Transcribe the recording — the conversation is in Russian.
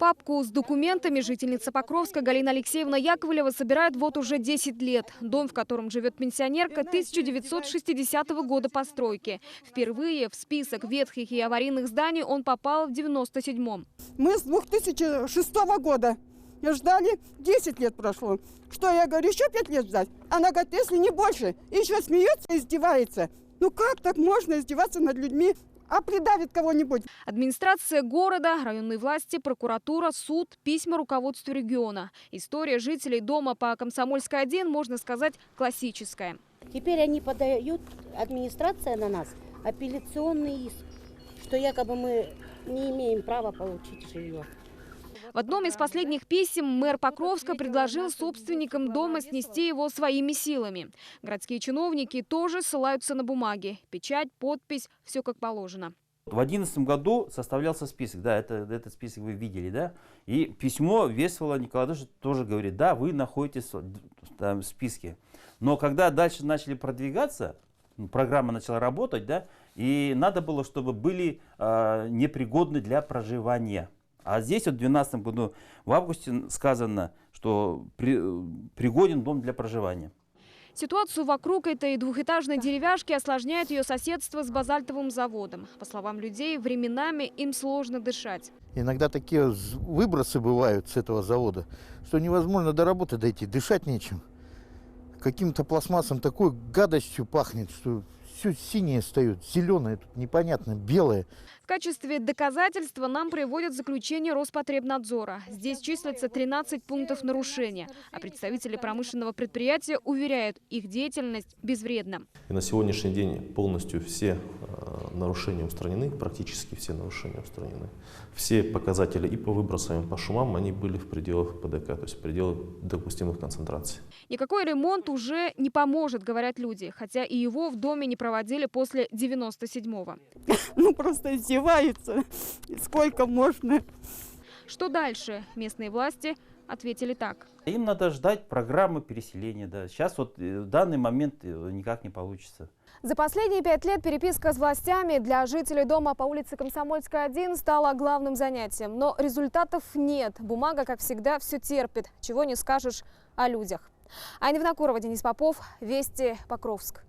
Папку с документами жительница Покровска Галина Алексеевна Яковлева собирает вот уже 10 лет. Дом, в котором живет пенсионерка, 1960 года постройки. Впервые в список ветхих и аварийных зданий он попал в 97-м. Мы с 2006 года ждали, 10 лет прошло. Что я говорю, еще 5 лет ждать? Она говорит, если не больше. И еще смеется и издевается. Ну как так можно издеваться над людьми? А придавит кого-нибудь. Администрация города, районные власти, прокуратура, суд, письма руководству региона. История жителей дома по Комсомольской 1, можно сказать, классическая. Теперь они подают, администрация на нас, апелляционный иск, что якобы мы не имеем права получить жилье. В одном из последних писем мэр Покровска предложил собственникам дома снести его своими силами. Городские чиновники тоже ссылаются на бумаги. Печать, подпись, все как положено. В 2011 году составлялся список, да, этот список вы видели, да, и письмо Весела Николаевича тоже говорит, да, вы находитесь там в списке. Но когда дальше начали продвигаться, программа начала работать, да, и надо было, чтобы были непригодны для проживания. А здесь вот в 2012 году, в августе, сказано, что пригоден дом для проживания. Ситуацию вокруг этой двухэтажной деревяшки осложняет ее соседство с базальтовым заводом. По словам людей, временами им сложно дышать. Иногда такие выбросы бывают с этого завода, что невозможно до работы дойти, дышать нечем. Каким-то пластмассом такой гадостью пахнет, что все синее встает, зеленое, тут непонятно, белое. В качестве доказательства нам приводят заключение Роспотребнадзора. Здесь числится 13 пунктов нарушения. А представители промышленного предприятия уверяют, их деятельность безвредна. И на сегодняшний день полностью все нарушения устранены, практически все нарушения устранены. Все показатели и по выбросам, и по шумам, они были в пределах ПДК, то есть в пределах допустимых концентраций. Никакой ремонт уже не поможет, говорят люди, хотя и его в доме не проводили после 97-го. Ну просто издеваются. Сколько можно? Что дальше? Местные власти ответили так. Им надо ждать программы переселения, да. Сейчас вот в данный момент никак не получится. За последние 5 лет переписка с властями для жителей дома по улице Комсомольская 1 стала главным занятием. Но результатов нет. Бумага, как всегда, все терпит. Чего не скажешь о людях. Айна Винокурова, Денис Попов, Вести, Покровск.